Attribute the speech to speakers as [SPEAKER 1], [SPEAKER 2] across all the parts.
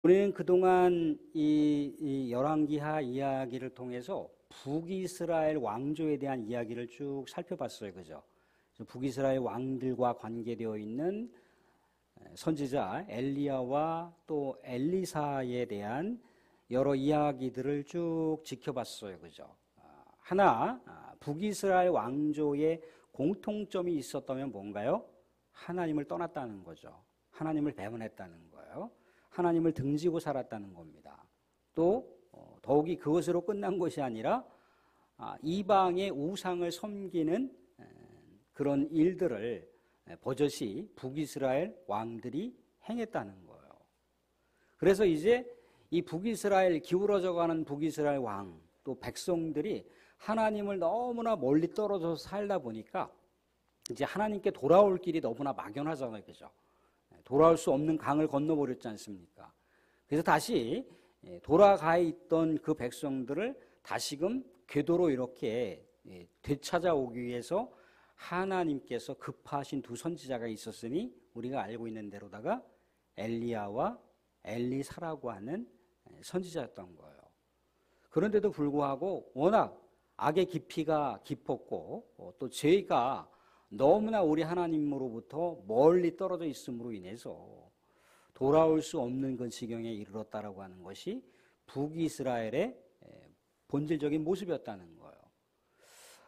[SPEAKER 1] 우리는 그동안 이 열왕기하 이야기를 통해서 북이스라엘 왕조에 대한 이야기를 쭉 살펴봤어요. 그죠? 북이스라엘 왕들과 관계되어 있는 선지자 엘리야와 또 엘리사에 대한 여러 이야기들을 쭉 지켜봤어요. 그죠? 하나, 북이스라엘 왕조의 공통점이 있었다면 뭔가요? 하나님을 떠났다는 거죠. 하나님을 배반했다는 거예요. 하나님을 등지고 살았다는 겁니다. 또 더욱이 그것으로 끝난 것이 아니라 이방의 우상을 섬기는 그런 일들을 버젓이 북이스라엘 왕들이 행했다는 거예요. 그래서 이제 이 북이스라엘, 기울어져가는 북이스라엘 왕, 또 백성들이 하나님을 너무나 멀리 떨어져서 살다 보니까 이제 하나님께 돌아올 길이 너무나 막연하잖아요. 그죠? 돌아올 수 없는 강을 건너버렸지 않습니까? 그래서 다시 돌아가 있던 그 백성들을 다시금 궤도로 이렇게 되찾아오기 위해서 하나님께서 급하신 두 선지자가 있었으니 우리가 알고 있는 대로다가 엘리야와 엘리사라고 하는 선지자였던 거예요. 그런데도 불구하고 워낙 악의 깊이가 깊었고 또 죄가 너무나 우리 하나님으로부터 멀리 떨어져 있음으로 인해서 돌아올 수 없는 그 지경에 이르렀다라고 하는 것이 북이스라엘의 본질적인 모습이었다는 거예요.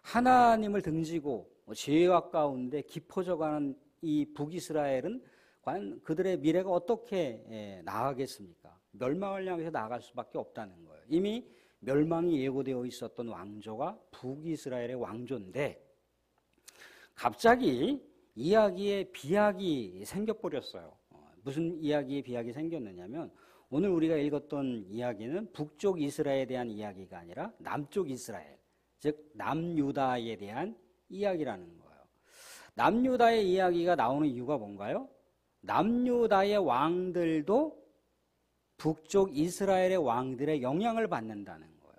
[SPEAKER 1] 하나님을 등지고 죄악 가운데 깊어져가는 이 북이스라엘은 과연 그들의 미래가 어떻게 나아가겠습니까? 멸망을 향해서 나아갈 수밖에 없다는 거예요. 이미 멸망이 예고되어 있었던 왕조가 북이스라엘의 왕조인데 갑자기 이야기에 비약이 생겨버렸어요. 무슨 이야기에 비약이 생겼느냐면 오늘 우리가 읽었던 이야기는 북쪽 이스라엘에 대한 이야기가 아니라 남쪽 이스라엘, 즉 남유다에 대한 이야기라는 거예요. 남유다의 이야기가 나오는 이유가 뭔가요? 남유다의 왕들도 북쪽 이스라엘의 왕들의 영향을 받는다는 거예요.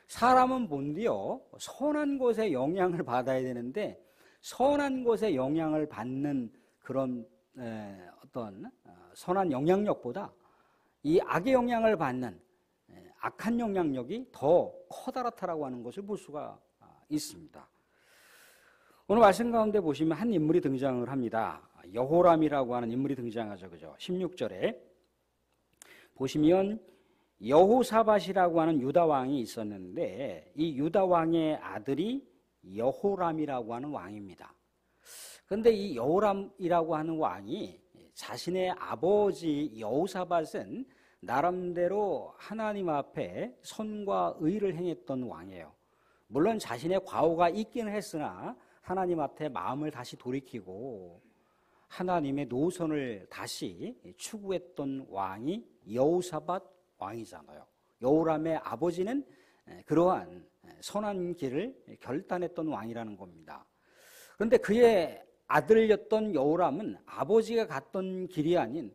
[SPEAKER 1] 사람은 본디요 선한 곳에 영향을 받아야 되는데 선한 곳에 영향을 받는 그런 어떤 선한 영향력보다 이 악의 영향을 받는 악한 영향력이 더 커다랗다라고 하는 것을 볼 수가 있습니다. 오늘 말씀 가운데 보시면 한 인물이 등장을 합니다. 여호람이라고 하는 인물이 등장하죠. 그죠? 16절에 보시면 여호사밧이라고 하는 유다 왕이 있었는데 이 유다 왕의 아들이 여호람이라고 하는 왕입니다. 그런데 이 여호람이라고 하는 왕이 자신의 아버지 여호사밧은 나름대로 하나님 앞에 선과 의를 행했던 왕이에요. 물론 자신의 과오가 있기는 했으나 하나님 앞에 마음을 다시 돌이키고 하나님의 노선을 다시 추구했던 왕이 여호사밧 왕이잖아요. 여호람의 아버지는 그러한 선한 길을 결단했던 왕이라는 겁니다. 그런데 그의 아들이었던 여호람은 아버지가 갔던 길이 아닌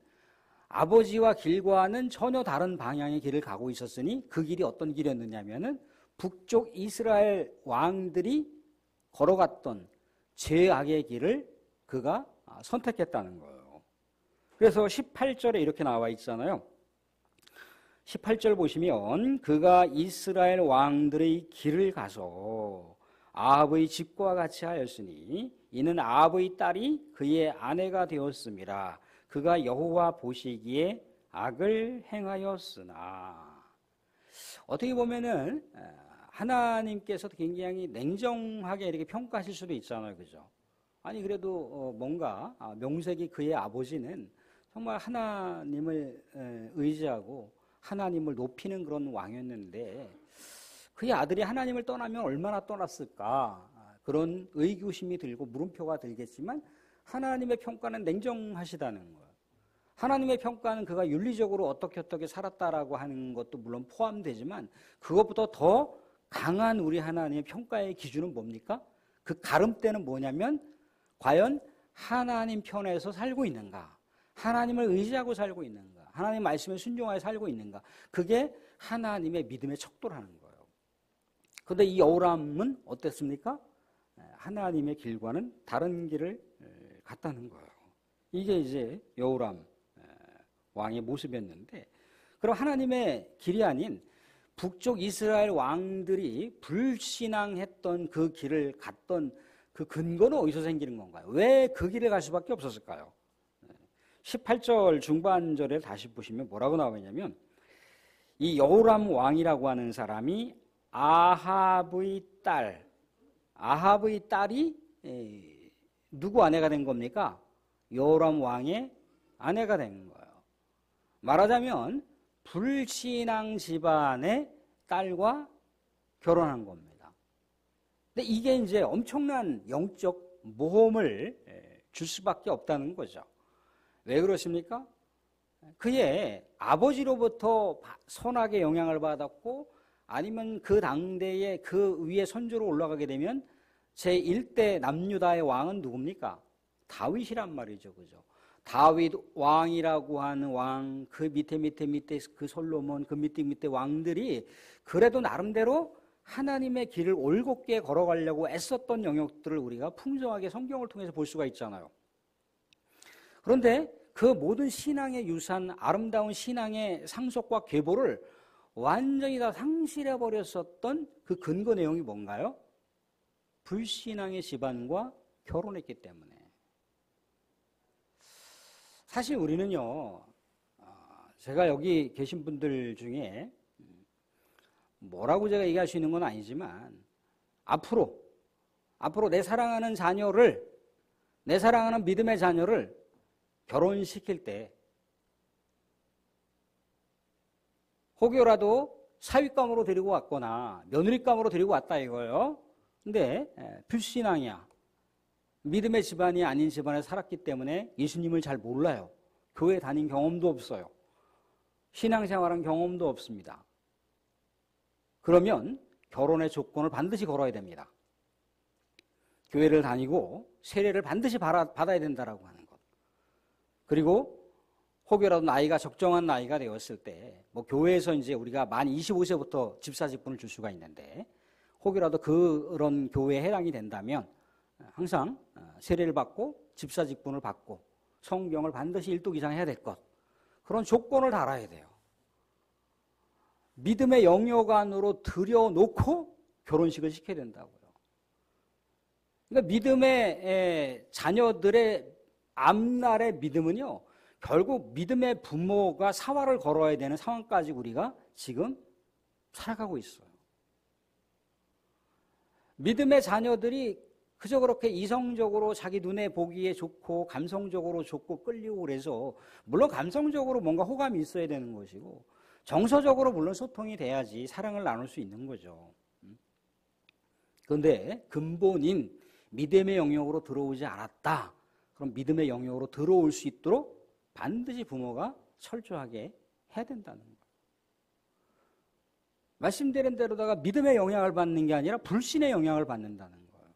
[SPEAKER 1] 아버지와 길과는 전혀 다른 방향의 길을 가고 있었으니 그 길이 어떤 길이었느냐면은 북쪽 이스라엘 왕들이 걸어갔던 죄악의 길을 그가 선택했다는 거예요. 그래서 18절에 이렇게 나와 있잖아요. 18절 보시면 그가 이스라엘 왕들의 길을 가서 아합의 집과 같이 하였으니 이는 아합의 딸이 그의 아내가 되었음이라. 그가 여호와 보시기에 악을 행하였으나. 어떻게 보면은 하나님께서도 굉장히 냉정하게 이렇게 평가하실 수도 있잖아요. 그죠? 아니 그래도 뭔가 명색이 그의 아버지는 정말 하나님을 의지하고 하나님을 높이는 그런 왕이었는데 그의 아들이 하나님을 떠나면 얼마나 떠났을까 그런 의구심이 들고 물음표가 들겠지만 하나님의 평가는 냉정하시다는 거예요. 하나님의 평가는 그가 윤리적으로 어떻게 살았다라고 하는 것도 물론 포함되지만 그것보다 더 강한 우리 하나님의 평가의 기준은 뭡니까? 그 가름대는 뭐냐면 과연 하나님 편에서 살고 있는가? 하나님을 의지하고 살고 있는가? 하나님 말씀에 순종하여 살고 있는가? 그게 하나님의 믿음의 척도라는 거예요. 그런데 이 여호람은 어땠습니까? 하나님의 길과는 다른 길을 갔다는 거예요. 이게 이제 여호람 왕의 모습이었는데, 그럼 하나님의 길이 아닌 북쪽 이스라엘 왕들이 불신앙했던 그 길을 갔던 그 근거는 어디서 생기는 건가요? 왜 그 길을 갈 수밖에 없었을까요? 18절 중반절에 다시 보시면 뭐라고 나오냐면, 이 여호람 왕이라고 하는 사람이 아합의 딸이 누구 아내가 된 겁니까? 여호람 왕의 아내가 된 거예요. 말하자면 불신앙 집안의 딸과 결혼한 겁니다. 근데 이게 이제 엄청난 영적 모험을 줄 수밖에 없다는 거죠. 왜 그렇습니까? 그의 아버지로부터 선악의 영향을 받았고, 아니면 그 당대에 그 위에 선조로 올라가게 되면 제1대 남유다의 왕은 누굽니까? 다윗이란 말이죠. 그죠? 다윗 왕이라고 하는 왕, 그 밑에 그 솔로몬, 그 밑에 왕들이 그래도 나름대로 하나님의 길을 올곧게 걸어가려고 애썼던 영역들을 우리가 풍성하게 성경을 통해서 볼 수가 있잖아요. 그런데 그 모든 신앙의 유산, 아름다운 신앙의 상속과 계보를 완전히 다 상실해버렸었던 그 근거 내용이 뭔가요? 불신앙의 집안과 결혼했기 때문에. 사실 우리는요, 제가 여기 계신 분들 중에 뭐라고 제가 얘기할 수 있는 건 아니지만, 앞으로 내 사랑하는 자녀를, 내 사랑하는 믿음의 자녀를 결혼시킬 때 혹여라도 사윗감으로 데리고 왔거나 며느리감으로 데리고 왔다 이거예요. 근데 불신앙이야, 믿음의 집안이 아닌 집안에 살았기 때문에 예수님을 잘 몰라요. 교회 다닌 경험도 없어요. 신앙생활한 경험도 없습니다. 그러면 결혼의 조건을 반드시 걸어야 됩니다. 교회를 다니고 세례를 반드시 받아야 된다라고 하는 것. 그리고 혹여라도 나이가 적정한 나이가 되었을 때, 뭐 교회에서 이제 우리가 만 25세부터 집사직분을 줄 수가 있는데, 혹여라도 그런 교회에 해당이 된다면 항상 세례를 받고 집사직분을 받고 성경을 반드시 1독 이상 해야 될 것, 그런 조건을 달아야 돼요. 믿음의 영역 안으로 들여놓고 결혼식을 시켜야 된다고요. 그러니까 믿음의 자녀들의 앞날의 믿음은요, 결국 믿음의 부모가 사활을 걸어야 되는 상황까지 우리가 지금 살아가고 있어요. 믿음의 자녀들이 그저 그렇게 이성적으로 자기 눈에 보기에 좋고 감성적으로 좋고 끌리고 그래서, 물론 감성적으로 뭔가 호감이 있어야 되는 것이고 정서적으로 물론 소통이 돼야지 사랑을 나눌 수 있는 거죠. 그런데 근본인 믿음의 영역으로 들어오지 않았다. 그럼 믿음의 영역으로 들어올 수 있도록 반드시 부모가 철저하게 해야 된다는 거예요. 말씀드린 대로다가 믿음의 영향을 받는 게 아니라 불신의 영향을 받는다는 거예요.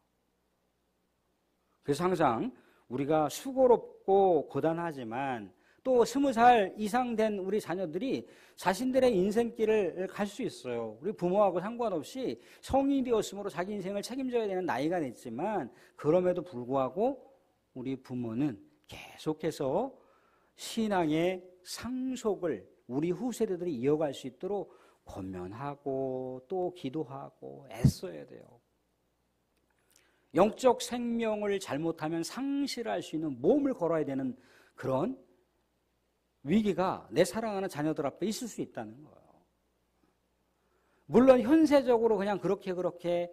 [SPEAKER 1] 그래서 항상 우리가 수고롭고 고단하지만 또 20살 이상 된 우리 자녀들이 자신들의 인생길을 갈 수 있어요. 우리 부모하고 상관없이 성인이 되었으므로 자기 인생을 책임져야 되는 나이가 됐지만, 그럼에도 불구하고 우리 부모는 계속해서 신앙의 상속을 우리 후세대들이 이어갈 수 있도록 권면하고 또 기도하고 애써야 돼요. 영적 생명을 잘못하면 상실할 수 있는 몸을 걸어야 되는 그런 위기가 내 사랑하는 자녀들 앞에 있을 수 있다는 거예요. 물론 현세적으로 그냥 그렇게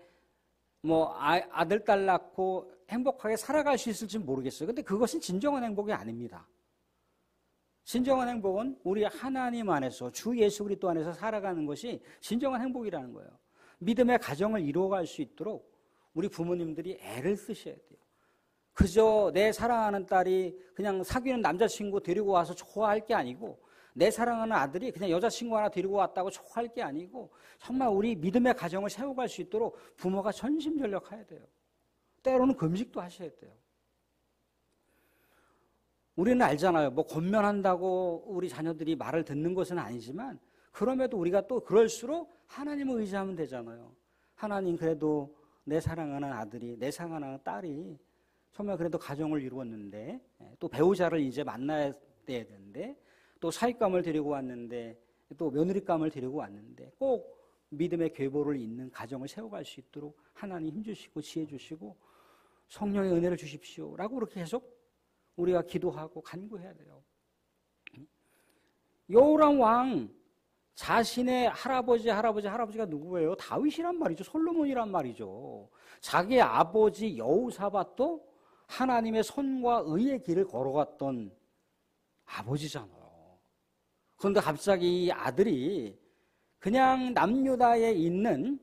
[SPEAKER 1] 뭐 아들 딸 낳고 행복하게 살아갈 수 있을지 모르겠어요. 근데 그것은 진정한 행복이 아닙니다. 진정한 행복은 우리 하나님 안에서, 주 예수 그리스도 안에서 살아가는 것이 진정한 행복이라는 거예요. 믿음의 가정을 이루어갈 수 있도록 우리 부모님들이 애를 쓰셔야 돼요. 그저 내 사랑하는 딸이 그냥 사귀는 남자친구 데리고 와서 좋아할 게 아니고, 내 사랑하는 아들이 그냥 여자친구 하나 데리고 왔다고 좋아할 게 아니고, 정말 우리 믿음의 가정을 세워갈 수 있도록 부모가 전심전력해야 돼요. 때로는 금식도 하셔야 돼요. 우리는 알잖아요. 뭐 권면한다고 우리 자녀들이 말을 듣는 것은 아니지만, 그럼에도 우리가 또 그럴수록 하나님을 의지하면 되잖아요. 하나님, 그래도 내 사랑하는 아들이, 내 사랑하는 딸이 정말 그래도 가정을 이루었는데, 또 배우자를 이제 만나야 되는데, 또 사윗감을 데리고 왔는데 또 며느리감을 데리고 왔는데 꼭 믿음의 계보를 잇는 가정을 세워갈 수 있도록 하나님 힘주시고 지혜 주시고 성령의 은혜를 주십시오 라고 그렇게 계속 우리가 기도하고 간구해야 돼요. 여호람 왕 자신의 할아버지가 누구예요? 다윗이란 말이죠. 솔로몬이란 말이죠. 자기의 아버지 여호사밧도 하나님의 선과 의의 길을 걸어갔던 아버지잖아요. 그런데 갑자기 이 아들이 그냥 남유다에 있는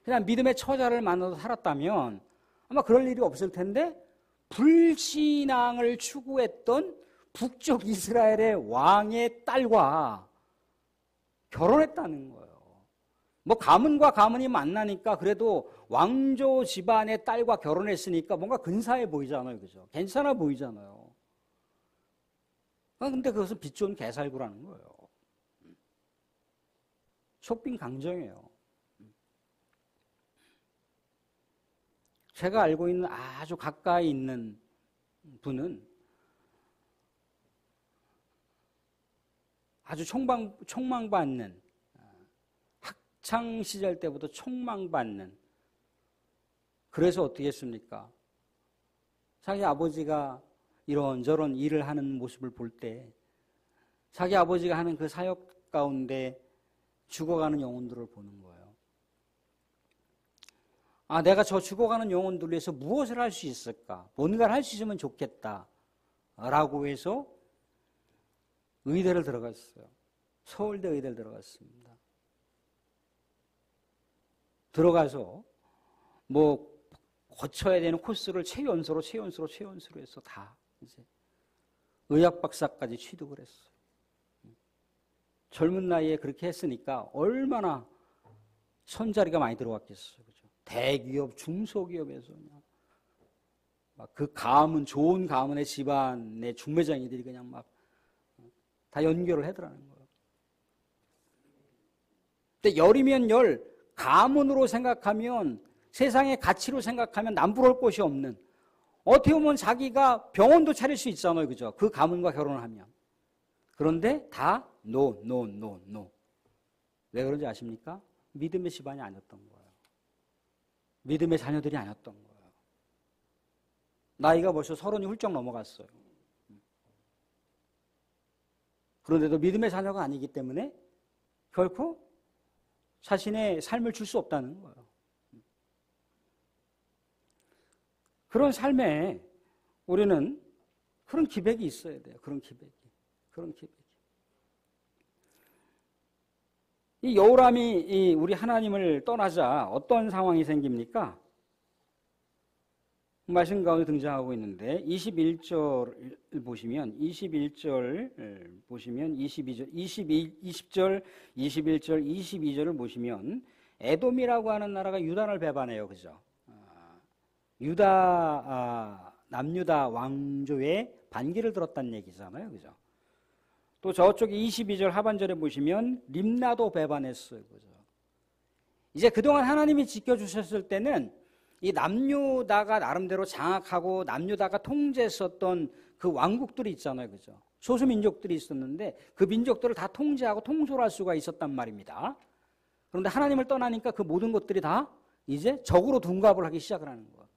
[SPEAKER 1] 그냥 믿음의 처자를 만나서 살았다면 아마 그럴 일이 없을 텐데 불신앙을 추구했던 북쪽 이스라엘의 왕의 딸과 결혼했다는 거예요. 뭐 가문과 가문이 만나니까 그래도 왕조 집안의 딸과 결혼했으니까 뭔가 근사해 보이잖아요. 그죠? 괜찮아 보이잖아요. 근데 그것은 빚 좋은 개살구라는 거예요. 속빈 강정이에요. 제가 알고 있는 아주 가까이 있는 분은 아주 총망받는, 학창시절 때부터 총망받는, 그래서 어떻게 했습니까? 자기 아버지가 이런저런 일을 하는 모습을 볼 때 자기 아버지가 하는 그 사역 가운데 죽어가는 영혼들을 보는 거예요. 아, 내가 저 죽어가는 영혼들을 위해서 무엇을 할 수 있을까? 뭔가를 할 수 있으면 좋겠다 라고 해서 의대를 들어갔어요. 서울대 의대를 들어갔습니다. 들어가서 뭐 거쳐야 되는 코스를 최연소로 해서 다 이제 의학 박사까지 취득을 했어요. 젊은 나이에 그렇게 했으니까 얼마나 손자리가 많이 들어왔겠어요. 그죠? 대기업, 중소기업에서 그냥 막 그 가문, 좋은 가문의 집안의 중매장이들이 그냥 막 다 연결을 해더라는 거예요. 근데 열이면 열, 가문으로 생각하면, 세상의 가치로 생각하면 남부러울 곳이 없는, 어떻게 보면 자기가 병원도 차릴 수 있잖아요. 그죠? 그 가문과 결혼을 하면. 그런데 다 노. 왜 그런지 아십니까? 믿음의 집안이 아니었던 거예요. 믿음의 자녀들이 아니었던 거예요. 나이가 벌써 30이 훌쩍 넘어갔어요. 그런데도 믿음의 자녀가 아니기 때문에 결코 자신의 삶을 줄 수 없다는 거예요. 그런 삶에 우리는 그런 기백이 있어야 돼요. 그런 기백이. 이 여호람이 우리 하나님을 떠나자 어떤 상황이 생깁니까? 말씀 가운데 등장하고 있는데 21절 보시면 20절, 21절, 22절을 보시면 에돔이라고 하는 나라가 유다를 배반해요. 그죠? 남유다 왕조의 반기를 들었다는 얘기잖아요. 그죠? 또 저쪽에 22절 하반절에 보시면 림나도 배반했어요. 그죠? 이제 그동안 하나님이 지켜주셨을 때는 이 남유다가 나름대로 장악하고 남유다가 통제했었던 그 왕국들이 있잖아요. 그죠? 소수민족들이 있었는데 그 민족들을 다 통제하고 통솔할 수가 있었단 말입니다. 그런데 하나님을 떠나니까 그 모든 것들이 다 이제 적으로 둔갑을 하기 시작을 하는 거예요.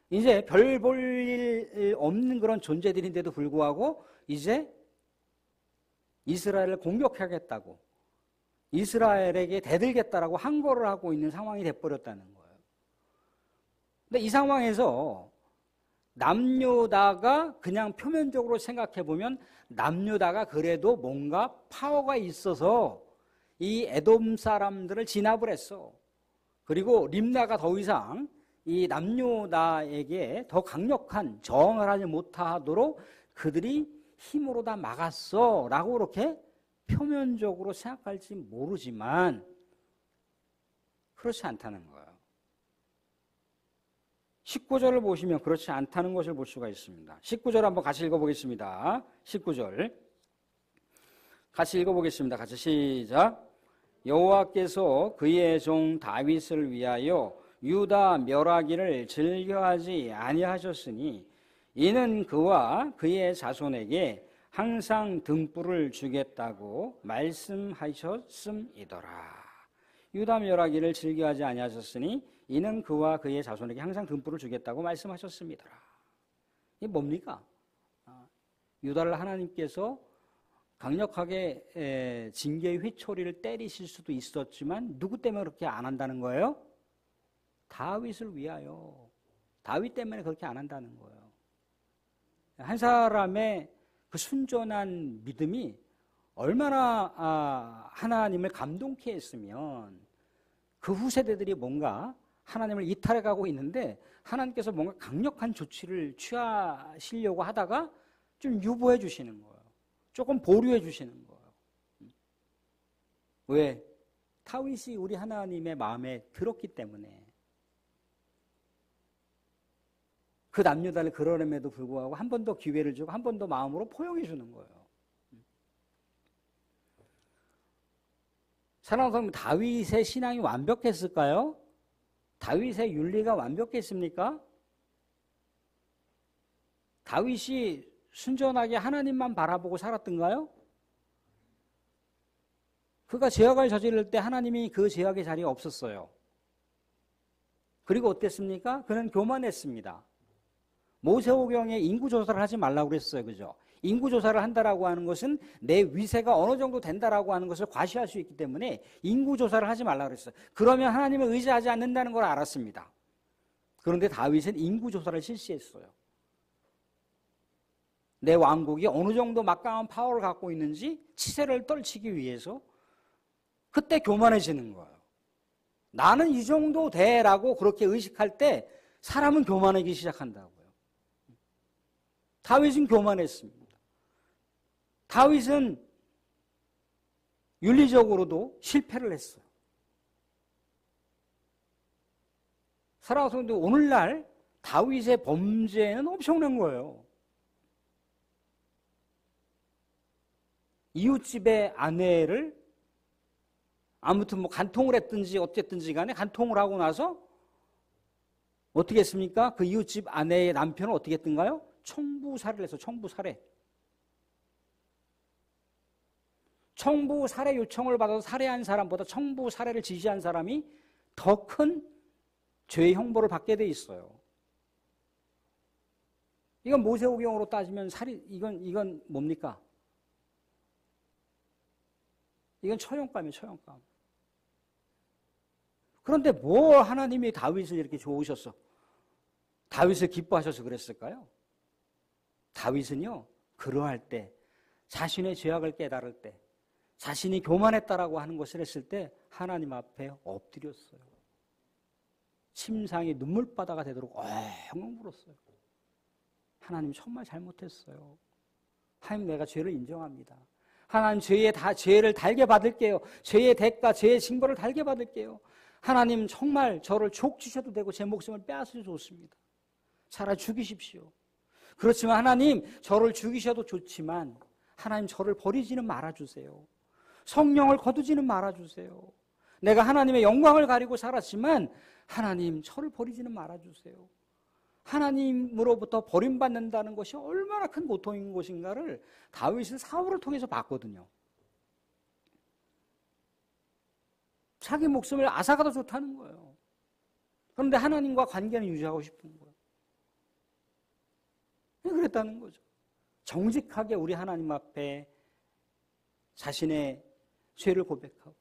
[SPEAKER 1] 이제 별 볼 일 없는 그런 존재들인데도 불구하고 이제 이스라엘을 공격하겠다고, 이스라엘에게 대들겠다라고 항거를 하고 있는 상황이 돼버렸다는 거예요. 근데 이 상황에서 남유다가 그냥 표면적으로 생각해보면 남유다가 그래도 뭔가 파워가 있어서 이 에돔 사람들을 진압을 했어. 그리고 림나가 더 이상 이 남유다에게 더 강력한 저항을 하지 못하도록 그들이 힘으로 다 막았어 라고 그렇게 표면적으로 생각할지 모르지만 그렇지 않다는 거예요. 19절을 보시면 그렇지 않다는 것을 볼 수가 있습니다. 19절 한번 같이 읽어보겠습니다. 19절 같이 읽어보겠습니다. 같이 시작. 여호와께서 그의 종 다윗을 위하여 유다 멸하기를 즐겨하지 아니하셨으니 이는 그와 그의 자손에게 항상 등불을 주겠다고 말씀하셨음이더라. 유다 멸하기를 즐겨하지 아니하셨으니 이는 그와 그의 자손에게 항상 등불을 주겠다고 말씀하셨음이더라. 이게 뭡니까? 유다를 하나님께서 강력하게 징계의 휘초리를 때리실 수도 있었지만 누구 때문에 그렇게 안 한다는 거예요? 다윗을 위하여. 다윗 때문에 그렇게 안 한다는 거예요. 한 사람의 그 순전한 믿음이 얼마나 하나님을 감동케 했으면 그 후세대들이 뭔가 하나님을 이탈해가고 있는데 하나님께서 뭔가 강력한 조치를 취하시려고 하다가 좀 유보해 주시는 거예요. 조금 보류해 주시는 거예요. 왜? 다윗이 우리 하나님의 마음에 들었기 때문에. 그 남녀다를 그러름에도 불구하고 한 번 더 기회를 주고 한 번 더 마음으로 포용해 주는 거예요. 사랑하는 성도, 다윗의 신앙이 완벽했을까요? 다윗의 윤리가 완벽했습니까? 다윗이 순전하게 하나님만 바라보고 살았던가요? 그가 죄악을 저지를 때 하나님이 그 죄악의 자리에 없었어요. 그리고 어땠습니까? 그는 교만했습니다. 모세오경에 인구조사를 하지 말라고 그랬어요. 그죠? 인구조사를 한다라고 하는 것은 내 위세가 어느 정도 된다라고 하는 것을 과시할 수 있기 때문에 인구조사를 하지 말라고 그랬어요. 그러면 하나님을 의지하지 않는다는 걸 알았습니다. 그런데 다윗은 인구조사를 실시했어요. 내 왕국이 어느 정도 막강한 파워를 갖고 있는지 치세를 떨치기 위해서 그때 교만해지는 거예요. 나는 이 정도 돼라고 그렇게 의식할 때 사람은 교만하기 시작한다고요. 다윗은 교만했습니다. 다윗은 윤리적으로도 실패를 했어요. 사랑하는 성도, 오늘날 다윗의 범죄는 엄청난 거예요. 이웃집의 아내를 아무튼 뭐 간통을 했든지 어쨌든지 간에 간통을 하고 나서 어떻게 했습니까? 그 이웃집 아내의 남편은 어떻게 했던가요? 청부살해를 해서 청부살해. 청부살해 요청을 받아서 살해한 사람보다 청부살해를 지시한 사람이 더 큰 죄의 형벌을 받게 돼 있어요. 이건 모세오경으로 따지면 이건 뭡니까? 이건 처형감이에요, 처형감. 그런데 뭐 하나님이 다윗을 이렇게 좋으셔서 다윗을 기뻐하셔서 그랬을까요? 다윗은요, 그러할 때, 자신의 죄악을 깨달을 때, 자신이 교만했다라고 하는 것을 했을 때 하나님 앞에 엎드렸어요. 침상이 눈물바다가 되도록 엉엉 울었어요. 하나님 정말 잘못했어요. 하나님, 내가 죄를 인정합니다. 하나님, 죄를 달게 받을게요. 죄의 대가, 죄의 징벌을 달게 받을게요. 하나님, 정말 저를 족 주셔도 되고 제 목숨을 빼앗으셔도 좋습니다. 차라리 죽이십시오. 그렇지만 하나님, 저를 죽이셔도 좋지만 하나님, 저를 버리지는 말아주세요. 성령을 거두지는 말아주세요. 내가 하나님의 영광을 가리고 살았지만 하나님, 저를 버리지는 말아주세요. 하나님으로부터 버림받는다는 것이 얼마나 큰 고통인 것인가를 다윗은 사울을 통해서 봤거든요. 자기 목숨을 앗아가도 좋다는 거예요. 그런데 하나님과 관계는 유지하고 싶은 거예요. 그랬다는 거죠. 정직하게 우리 하나님 앞에 자신의 죄를 고백하고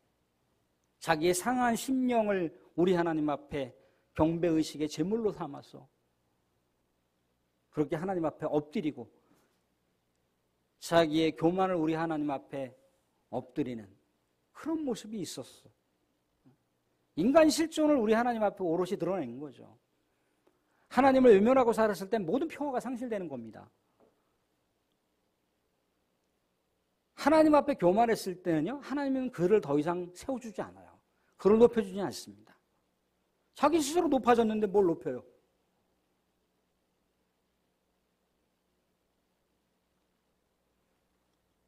[SPEAKER 1] 자기의 상한 심령을 우리 하나님 앞에 경배의식의 제물로 삼아서 그렇게 하나님 앞에 엎드리고 자기의 교만을 우리 하나님 앞에 엎드리는 그런 모습이 있었어. 인간 실존을 우리 하나님 앞에 오롯이 드러낸 거죠. 하나님을 외면하고 살았을 때 모든 평화가 상실되는 겁니다. 하나님 앞에 교만했을 때는요, 하나님은 그를 더 이상 세워주지 않아요. 그를 높여주지 않습니다. 자기 스스로 높아졌는데 뭘 높여요?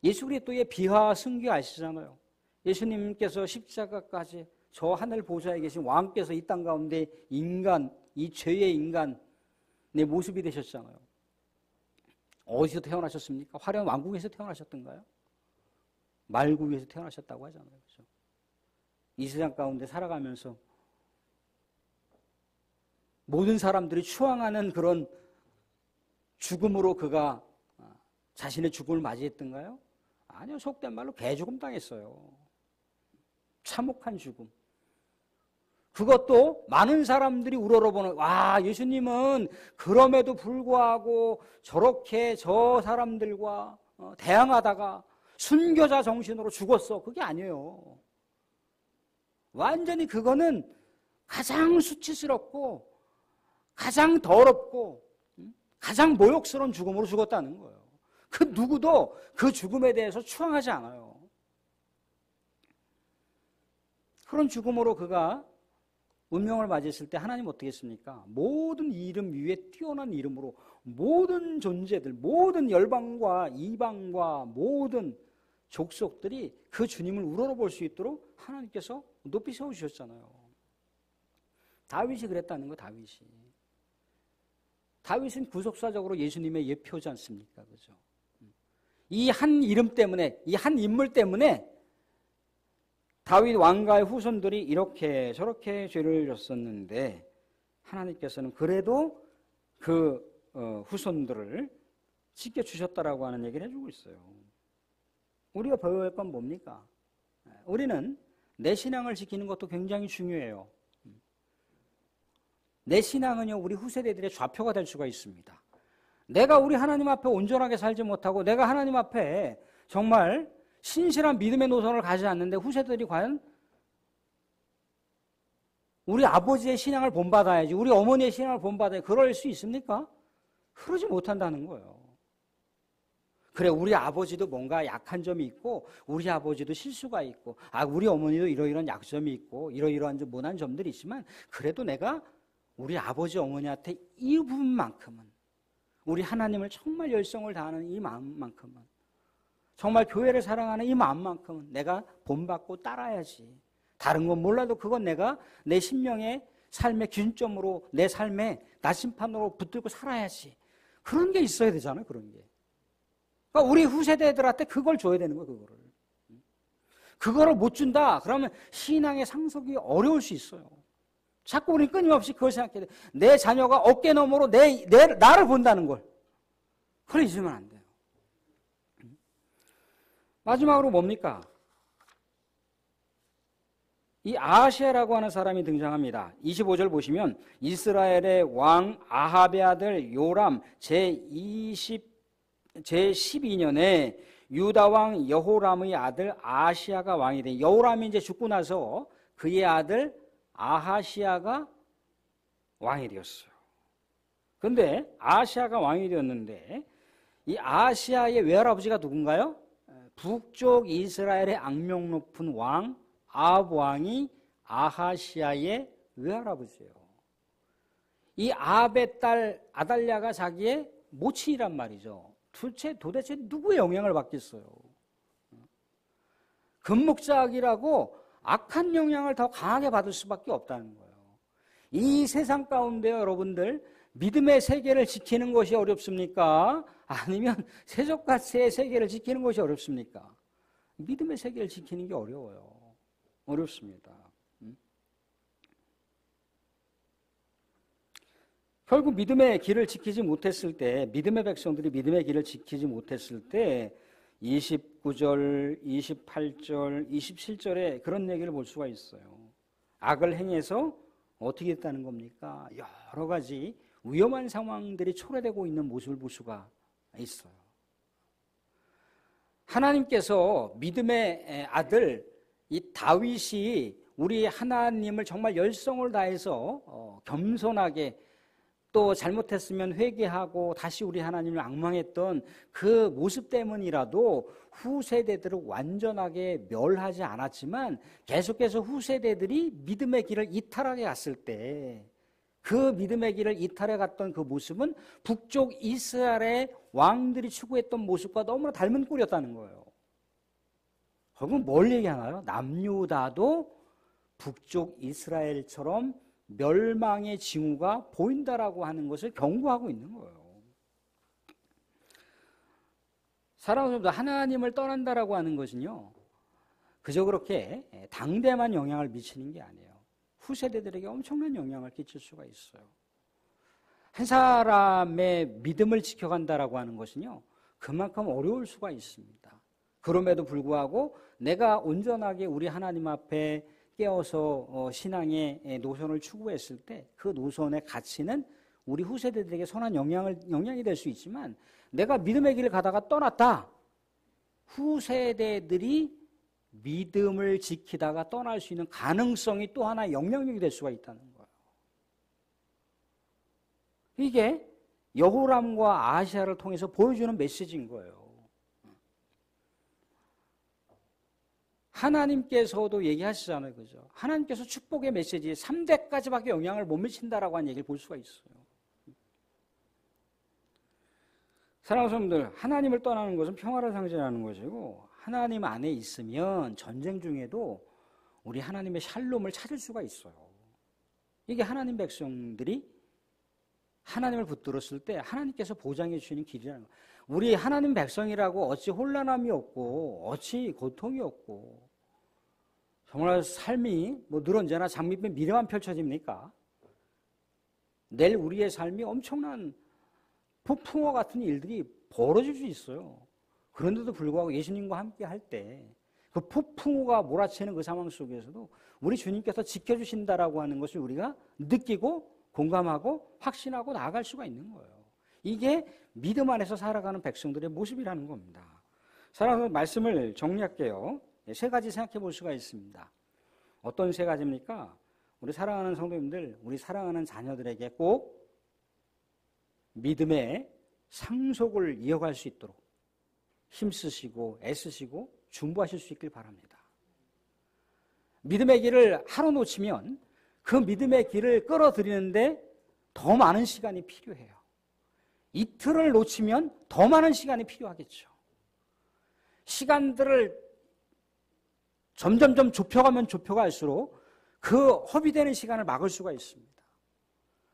[SPEAKER 1] 예수 그리스도의 비하 승계 아시잖아요. 예수님께서 십자가까지 저 하늘 보좌에 계신 왕께서 이 땅 가운데 인간, 이 죄의 인간의 모습이 되셨잖아요. 어디서 태어나셨습니까? 화려한 왕국에서 태어나셨던가요? 말국에서 태어나셨다고 하잖아요. 그렇죠? 이 세상 가운데 살아가면서 모든 사람들이 추앙하는 그런 죽음으로 그가 자신의 죽음을 맞이했던가요? 아니요. 속된 말로 개죽음 당했어요. 참혹한 죽음. 그것도 많은 사람들이 우러러보는, 와, 예수님은 그럼에도 불구하고 저렇게 저 사람들과 대항하다가 순교자 정신으로 죽었어. 그게 아니에요. 완전히 그거는 가장 수치스럽고 가장 더럽고 가장 모욕스러운 죽음으로 죽었다는 거예요. 그 누구도 그 죽음에 대해서 추앙하지 않아요. 그런 죽음으로 그가 운명을 맞이했을 때 하나님 어떻게 했습니까? 모든 이름 위에 뛰어난 이름으로 모든 존재들, 모든 열방과 이방과 모든 족속들이 그 주님을 우러러볼 수 있도록 하나님께서 높이 세우셨잖아요. 다윗이 그랬다는 거. 다윗은 구속사적으로 예수님의 예표지 않습니까? 그죠? 이 한 이름 때문에, 이 한 인물 때문에 다윗 왕가의 후손들이 이렇게 저렇게 죄를 졌었는데 하나님께서는 그래도 그 후손들을 지켜주셨다라고 하는 얘기를 해주고 있어요. 우리가 배워야 할 건 뭡니까? 우리는 내 신앙을 지키는 것도 굉장히 중요해요. 내 신앙은요, 우리 후세대들의 좌표가 될 수가 있습니다. 내가 우리 하나님 앞에 온전하게 살지 못하고 내가 하나님 앞에 정말 신실한 믿음의 노선을 가지 않는데 후세들이 과연 우리 아버지의 신앙을 본받아야지, 우리 어머니의 신앙을 본받아야지, 그럴 수 있습니까? 그러지 못한다는 거예요. 그래, 우리 아버지도 뭔가 약한 점이 있고 우리 아버지도 실수가 있고 우리 어머니도 이러이러한 약점이 있고 이러이러한 못난 점들이 있지만 그래도 내가 우리 아버지 어머니한테 이 부분만큼은, 우리 하나님을 정말 열성을 다하는 이 마음만큼은, 정말 교회를 사랑하는 이 마음만큼은 내가 본받고 따라야지. 다른 건 몰라도 그건 내가 내 신명의 삶의 기준점으로 내 삶의 나심판으로 붙들고 살아야지. 그런 게 있어야 되잖아요. 그런 게. 그러니까 우리 후세대들한테 그걸 줘야 되는 거예요. 그거를 못 준다 그러면 신앙의 상속이 어려울 수 있어요. 자꾸 우리 끊임없이 그걸 생각해야 돼. 내 자녀가 어깨 너머로 나를 본다는 걸. 그걸 잊으면 안 돼요. 마지막으로 뭡니까? 이 아하시아라고 하는 사람이 등장합니다. 25절 보시면 이스라엘의 왕 아합의 아들 요람 제12년에 유다 왕 여호람의 아들 아하시아가 왕이 돼. 여호람이 이제 죽고 나서 그의 아들 아하시아가 왕이 되었어요. 그런데 아하시아가 왕이 되었는데 이 아하시아의 외할아버지가 누군가요? 북쪽 이스라엘의 악명 높은 왕 아합 왕이 아하시아의 외할아버지예요. 이 아합의 딸 아달랴가 자기의 모친이란 말이죠. 도대체 누구의 영향을 받겠어요? 금목자학이라고 악한 영향을 더 강하게 받을 수밖에 없다는 거예요. 이 세상 가운데 여러분들 믿음의 세계를 지키는 것이 어렵습니까? 아니면 세속가치의 세계를 지키는 것이 어렵습니까? 믿음의 세계를 지키는 게 어려워요. 어렵습니다. 결국 믿음의 길을 지키지 못했을 때, 믿음의 백성들이 믿음의 길을 지키지 못했을 때 29절, 28절, 27절에 그런 얘기를 볼 수가 있어요. 악을 행해서 어떻게 했다는 겁니까? 여러 가지 위험한 상황들이 초래되고 있는 모습을 볼 수가 있어요. 하나님께서 믿음의 아들 이 다윗이 우리 하나님을 정말 열성을 다해서 겸손하게 또 잘못했으면 회개하고 다시 우리 하나님을 앙망했던 그 모습 때문이라도 후세대들을 완전하게 멸하지 않았지만 계속해서 후세대들이 믿음의 길을 이탈하게 갔을 때 그 믿음의 길을 이탈해 갔던 그 모습은 북쪽 이스라엘의 왕들이 추구했던 모습과 너무나 닮은 꼴이었다는 거예요. 그건 뭘 얘기하나요? 남유다도 북쪽 이스라엘처럼 멸망의 징후가 보인다라고 하는 것을 경고하고 있는 거예요. 사랑하는 성도들, 하나님을 떠난다라고 하는 것은요, 그저 그렇게 당대만 영향을 미치는 게 아니에요. 후세대들에게 엄청난 영향을 끼칠 수가 있어요. 한 사람의 믿음을 지켜간다라고 하는 것은요, 그만큼 어려울 수가 있습니다. 그럼에도 불구하고 내가 온전하게 우리 하나님 앞에 깨어서 신앙의 노선을 추구했을 때 그 노선의 가치는 우리 후세대들에게 선한 영향이 될 수 있지만, 내가 믿음의 길을 가다가 떠났다. 후세대들이 믿음을 지키다가 떠날 수 있는 가능성이 또 하나의 영향력이 될 수가 있다는 거예요. 이게 여호람과 아하시야를 통해서 보여주는 메시지인 거예요. 하나님께서도 얘기하시잖아요. 그죠? 하나님께서 축복의 메시지에 3대까지밖에 영향을 못 미친다라고 하는 얘기를 볼 수가 있어요. 사랑하는 성도들, 하나님을 떠나는 것은 평화를 상징하는 것이고, 하나님 안에 있으면 전쟁 중에도 우리 하나님의 샬롬을 찾을 수가 있어요. 이게 하나님 백성들이 하나님을 붙들었을 때 하나님께서 보장해 주시는 길이라는 거예요. 우리 하나님 백성이라고 어찌 혼란함이 없고 어찌 고통이 없고 정말 삶이 뭐 늘 언제나 장밋빛 미래만 펼쳐집니까? 내일 우리의 삶이 엄청난 폭풍과 같은 일들이 벌어질 수 있어요. 그런데도 불구하고 예수님과 함께 할 때 그 폭풍우가 몰아치는 그 상황 속에서도 우리 주님께서 지켜주신다라고 하는 것을 우리가 느끼고 공감하고 확신하고 나아갈 수가 있는 거예요. 이게 믿음 안에서 살아가는 백성들의 모습이라는 겁니다. 사랑하는 말씀을 정리할게요. 세 가지 생각해 볼 수가 있습니다. 어떤 세 가지입니까? 우리 사랑하는 성도님들, 우리 사랑하는 자녀들에게 꼭 믿음의 상속을 이어갈 수 있도록 힘쓰시고 애쓰시고 중보하실 수 있길 바랍니다. 믿음의 길을 하루 놓치면 그 믿음의 길을 끌어들이는데 더 많은 시간이 필요해요. 이틀을 놓치면 더 많은 시간이 필요하겠죠. 시간들을 점점점 좁혀가면 좁혀갈수록 그 허비되는 시간을 막을 수가 있습니다.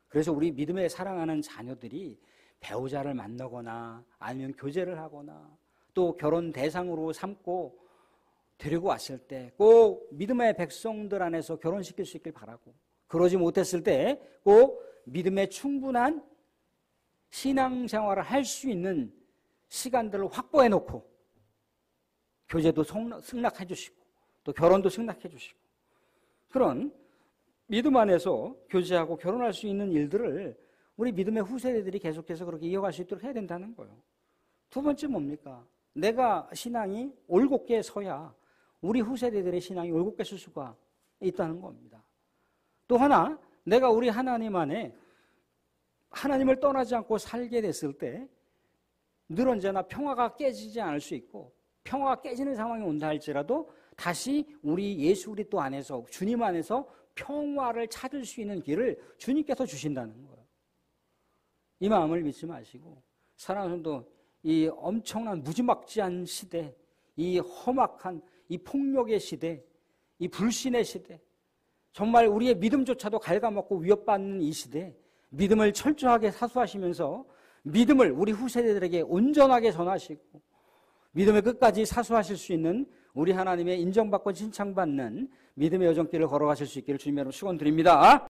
[SPEAKER 1] 그래서 우리 믿음에 사랑하는 자녀들이 배우자를 만나거나 아니면 교제를 하거나 또 결혼 대상으로 삼고 데리고 왔을 때 꼭 믿음의 백성들 안에서 결혼시킬 수 있길 바라고, 그러지 못했을 때 꼭 믿음의 충분한 신앙생활을 할 수 있는 시간들을 확보해 놓고 교제도 승낙해 주시고 또 결혼도 승낙해 주시고 그런 믿음 안에서 교제하고 결혼할 수 있는 일들을 우리 믿음의 후세대들이 계속해서 그렇게 이어갈 수 있도록 해야 된다는 거예요. 두 번째 뭡니까? 내가 신앙이 올곧게 서야 우리 후세대들의 신앙이 올곧게 설 수가 있다는 겁니다. 또 하나, 내가 우리 하나님 안에 하나님을 떠나지 않고 살게 됐을 때 늘 언제나 평화가 깨지지 않을 수 있고, 평화가 깨지는 상황이 온다 할지라도 다시 우리 예수 그리스도 안에서, 주님 안에서 평화를 찾을 수 있는 길을 주님께서 주신다는 거예요. 이 마음을 믿지 마시고, 사랑하는 성도, 이 엄청난 무지막지한 시대, 이 험악한 이 폭력의 시대, 이 불신의 시대, 정말 우리의 믿음조차도 갉아먹고 위협받는 이 시대, 믿음을 철저하게 사수하시면서 믿음을 우리 후세대들에게 온전하게 전하시고 믿음을 끝까지 사수하실 수 있는 우리 하나님의 인정받고 칭찬받는 믿음의 여정길을 걸어가실 수 있기를 주님의 이름으로 축원드립니다.